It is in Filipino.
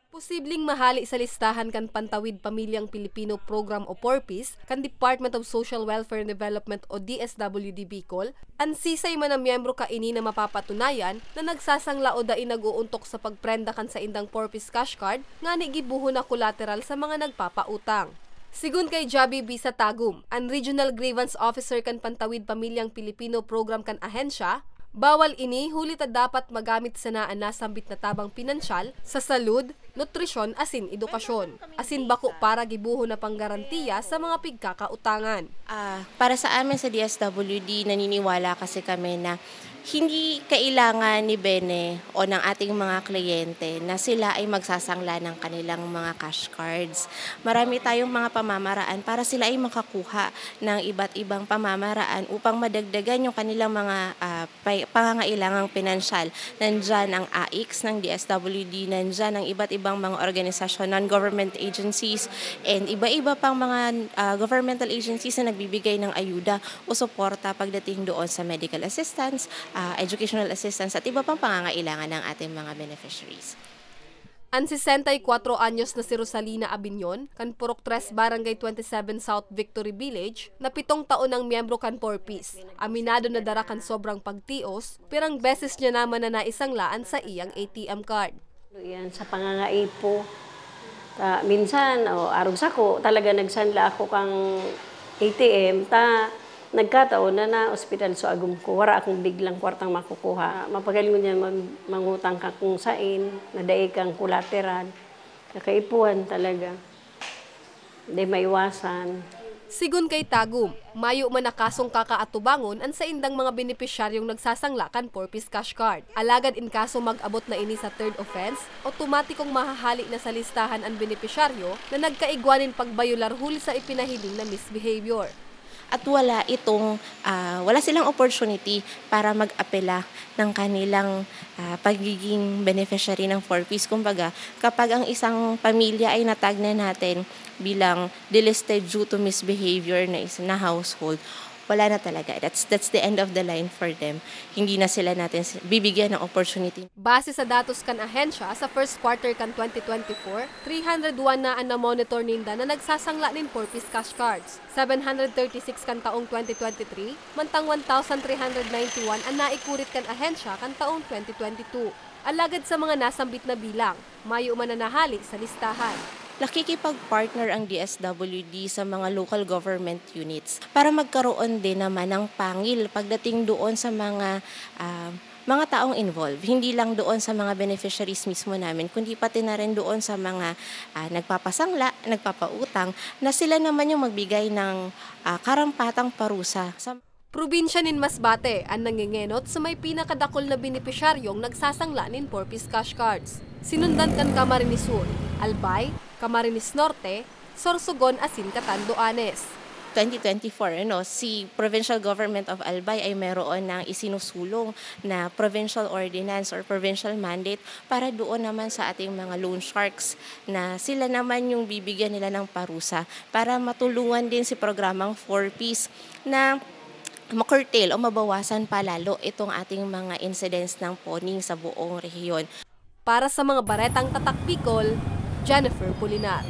Posibleng mahali sa listahan kan Pantawid Pamilyang Pilipino Program o PORPIS kan Department of Social Welfare and Development o DSWD Bicol, ansisay man ang miyembro kaini na mapapatunayan na nagsasangla o dai nag-uuntok sa pagprenda kan sa indang PORPIS cash card nga ni gibuho na collateral sa mga nagpapautang. Sigun kay Javi Bisa Tagum, ang Regional Grievance Officer kan Pantawid Pamilyang Pilipino Program kan ahensya, bawal ini huli ta dapat magamit sa naan nasambit na tabang pinansyal sa salud, nutrisyon asin edukasyon. Asin bako para gibuho na panggarantiya sa mga pigkakautangan. Para sa amin sa DSWD, naniniwala kasi kami na hindi kailangan ni Bene o ng ating mga kliyente na sila ay magsasangla ng kanilang mga cash cards. Marami tayong mga pamamaraan para sila ay makakuha ng iba't ibang pamamaraan upang madagdagan yung kanilang mga pangangailangang pinansyal. Nandyan ang AIX ng DSWD, nandyan ang iba't ibang mga organisasyon, non-government agencies, and iba-iba pang mga governmental agencies na nagbibigay ng ayuda o suporta pagdating doon sa medical assistance, educational assistance at iba pang pangangailangan ng ating mga beneficiaries. Ang 64 anyos na si Rosalina Abinyon, kan Purok 3 Barangay 27 South Victory Village, na 7 taon ng miyembro kan PORPIS. Aminado na dara kan sobrang pagtios, pirang beses niya naman na naisanglaan sa iyang ATM card. Yan sa pangangaipo. Minsan, arog sako, talaga nagsanla ako kang ATM, nagkataon na ospital so agum ko, wara akong biglang kwartang makukuha. Mapagaling niya mangutang ka kung sain, nadaig kang collateral. Kakaipuan talaga. Hindi maiwasan. Sigun kay Tagum, mayo man nakasong kakaatubangon ang sa indang mga benepisyaryong nagsasanglakan PORPIS cash card. Alagad in kaso mag-abot na ini sa third offense, otomatikong mahahali na sa listahan ang benepisyaryo na nagkaigwanin pagbayular huli sa ipinahiling na misbehavior. At wala silang opportunity para mag-apela ng kanilang pagiging beneficiary ng PORPIS. Kumbaga, kapag ang isang pamilya ay natag na natin bilang delisted due to misbehavior na household, wala na talaga. That's the end of the line for them. Hindi na sila natin bibigyan ng opportunity. Base sa datos kan ahensya, sa first quarter kan 2024, 301 na ang na-monitor ninda na nagsasangla nin PORPIS cash cards. 736 kan taong 2023, mantang 1,391 ang naikurit kan ahensya kan taong 2022. Alagad sa mga nasambit na bilang, mayo man na nahali sa listahan. Nakikipag-partner ang DSWD sa mga local government units para magkaroon din naman ng pangil pagdating doon sa mga taong involved. Hindi lang doon sa mga beneficiaries mismo namin, kundi pati na rin doon sa mga nagpapasangla, nagpapautang, na sila naman yung magbigay ng karampatang parusa. Probinsya nin Masbate ang nangingenot sa may pinakadakol na benepisyaryong nagsasangla nin PORPIS cash cards. Sinundan kan Camarines Sur, Albay, Camarines Norte, Sorsogon asin Catanduanes. 2024, si Provincial Government of Albay ay meron ng isinusulong na provincial ordinance or provincial mandate para doon naman sa ating mga loan sharks na sila naman yung bibigyan nila ng parusa para matulungan din si programang 4Ps na makurtail o mabawasan pa lalo itong ating mga incidents ng pawning sa buong rehiyon. Para sa mga baretang tatak Bicol, Jennifer Pulinar.